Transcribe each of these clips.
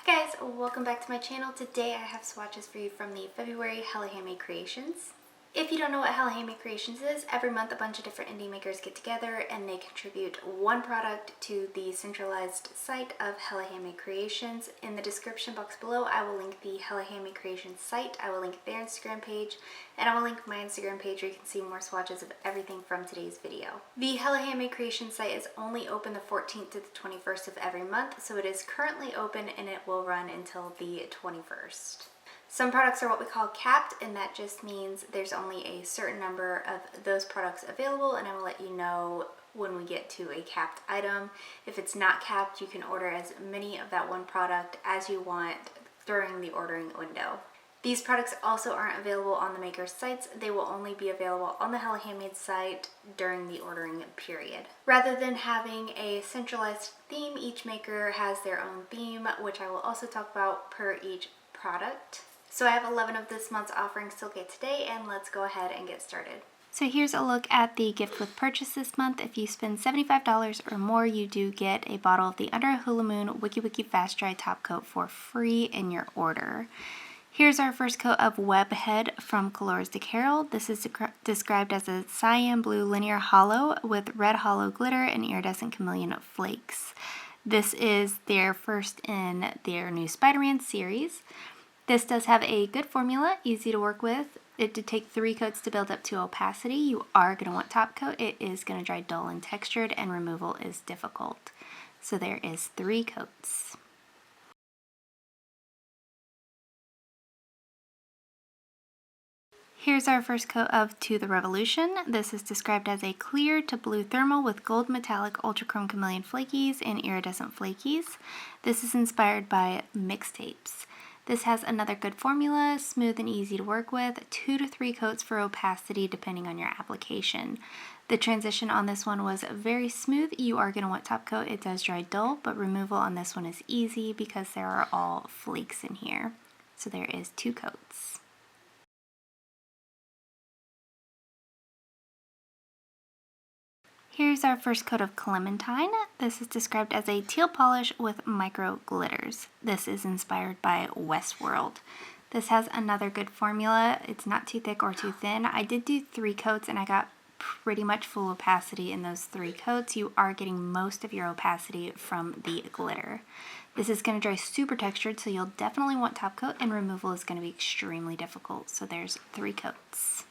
Hi guys, welcome back to my channel. Today I have swatches for you from the February Hella Handmade Creations. If you don't know what Hella Handmade Creations is, every month a bunch of different indie makers get together and they contribute one product to the centralized site of Hella Handmade Creations. In the description box below, I will link the Hella Handmade Creations site, I will link their Instagram page, and I will link my Instagram page where you can see more swatches of everything from today's video. The Hella Handmade Creations site is only open the 14th to the 21st of every month, so it is currently open and it will run until the 21st. Some products are what we call capped, and that just means there's only a certain number of those products available, and I will let you know when we get to a capped item. If it's not capped, you can order as many of that one product as you want during the ordering window. These products also aren't available on the maker's sites. They will only be available on the Hella Handmade site during the ordering period. Rather than having a centralized theme, each maker has their own theme, which I will also talk about per each product. So I have 11 of this month's offerings to look at today, and let's go ahead and get started. So here's a look at the gift with purchase this month. If you spend $75 or more, you do get a bottle of the Under A Hula Moon Wikki Fast Dry Top Coat for free in your order. Here's our first coat of Wed-Head from Colors de Carol. This is described as a cyan blue linear hollow with red hollow glitter and iridescent chameleon flakes. This is their first in their new Spider-Man series. This does have a good formula, easy to work with. It did take 3 coats to build up to opacity. You are going to want top coat. It is going to dry dull and textured, and removal is difficult. So there is 3 coats. Here's our first coat of To the Revolution. This is described as a clear to blue thermal with gold metallic ultrachrome chameleon flakies and iridescent flakies. This is inspired by mixtapes. This has another good formula, smooth and easy to work with, 2 to 3 coats for opacity depending on your application. The transition on this one was very smooth. You are going to want top coat. It does dry dull, but removal on this one is easy because there are all flakes in here. So there is 2 coats. Here's our first coat of Clementine. This is described as a teal polish with micro glitters. This is inspired by Westworld. This has another good formula. It's not too thick or too thin. I did do 3 coats and I got pretty much full opacity in those 3 coats. You are getting most of your opacity from the glitter. This is going to dry super textured, so you'll definitely want top coat, and removal is going to be extremely difficult. So there's 3 coats.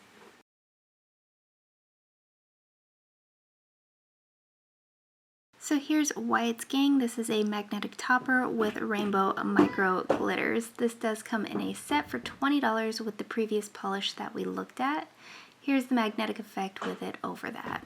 So here's Wyatt's Gang. This is a magnetic topper with rainbow micro glitters. This does come in a set for $20 with the previous polish that we looked at. Here's the magnetic effect with it over that.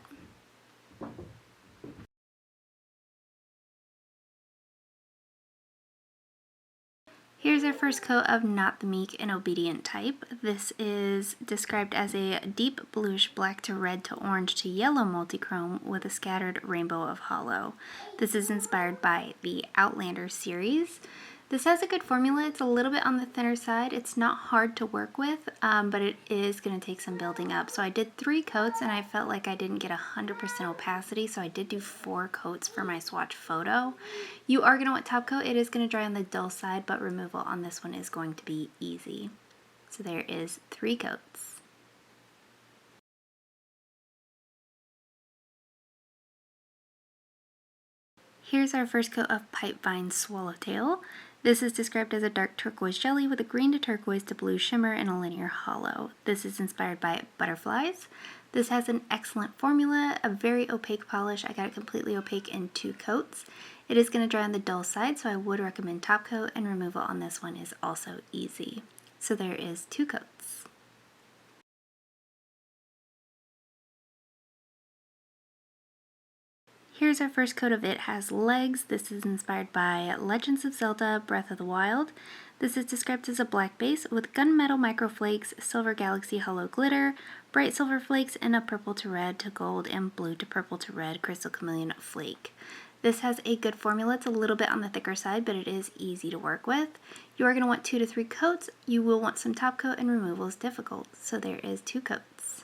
Here's our first coat of Not the Meek and Obedient Type. This is described as a deep bluish black to red to orange to yellow multichrome with a scattered rainbow of hollow. This is inspired by the Outlander series. This has a good formula. It's a little bit on the thinner side. It's not hard to work with, but it is going to take some building up. So I did 3 coats and I felt like I didn't get 100% opacity, so I did do 4 coats for my swatch photo. You are going to want top coat. It is going to dry on the dull side, but removal on this one is going to be easy. So there is 3 coats. Here's our first coat of Pipevine Swallowtail. This is described as a dark turquoise jelly with a green to turquoise to blue shimmer and a linear hollow. This is inspired by butterflies. This has an excellent formula, a very opaque polish. I got it completely opaque in 2 coats. It is going to dry on the dull side, so I would recommend top coat, and removal on this one is also easy. So there is 2 coats. Here's our first coat of It Has Legs. This is inspired by Legends of Zelda Breath of the Wild. This is described as a black base with gunmetal microflakes, silver galaxy hollow glitter, bright silver flakes, and a purple to red to gold and blue to purple to red crystal chameleon flake. This has a good formula. It's a little bit on the thicker side, but it is easy to work with. You are going to want 2 to 3 coats. You will want some top coat, and removal is difficult. So there is 2 coats.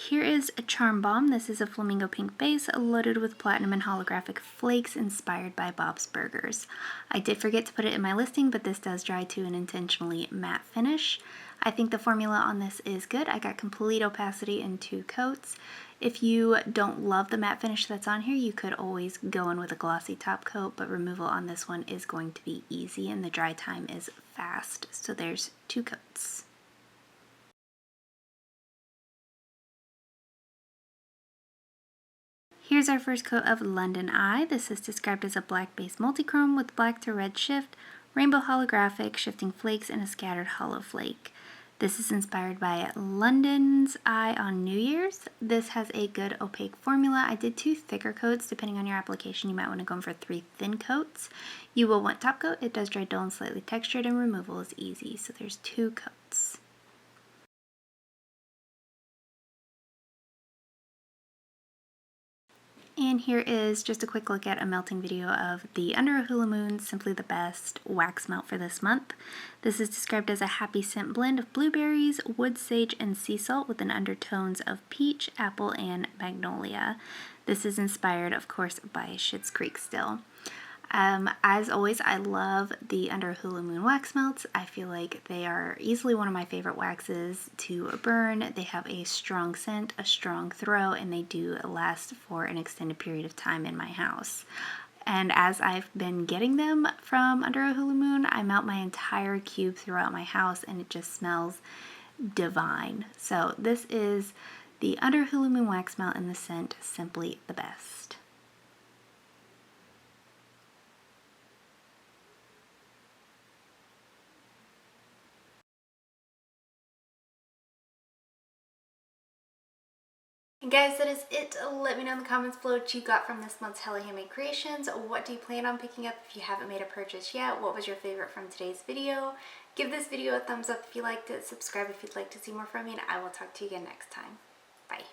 Here is a Charm Balm. This is a flamingo pink base loaded with platinum and holographic flakes inspired by Bob's Burgers. I did forget to put it in my listing, but this does dry to an intentionally matte finish. I think the formula on this is good. I got complete opacity in 2 coats. If you don't love the matte finish that's on here, you could always go in with a glossy top coat, but removal on this one is going to be easy and the dry time is fast. So there's 2 coats. Here's our first coat of London Eye. This is described as a black base multichrome with black to red shift, rainbow holographic, shifting flakes, and a scattered hollow flake. This is inspired by London's Eye on New Year's. This has a good opaque formula. I did 2 thicker coats. Depending on your application, you might want to go in for 3 thin coats. You will want top coat. It does dry dull and slightly textured, and removal is easy. So there's 2 coats. And here is just a quick look at a melting video of the Under A Hula Moon Simply the Best wax melt for this month. This is described as a happy scent blend of blueberries, wood sage, and sea salt with an undertones of peach, apple, and magnolia. This is inspired, of course, by Schitt's Creek still. As always, I love the Under A Hula Moon wax melts. I feel like they are easily one of my favorite waxes to burn. They have a strong scent, a strong throw, and they do last for an extended period of time in my house. And as I've been getting them from Under A Hula Moon, I melt my entire cube throughout my house and it just smells divine. So this is the Under A Hula Moon wax melt in the scent Simply the Best. And guys, that is it. Let me know in the comments below what you got from this month's Hella Handmade Creations. What do you plan on picking up if you haven't made a purchase yet? What was your favorite from today's video? Give this video a thumbs up if you liked it. Subscribe if you'd like to see more from me, and I will talk to you again next time. Bye.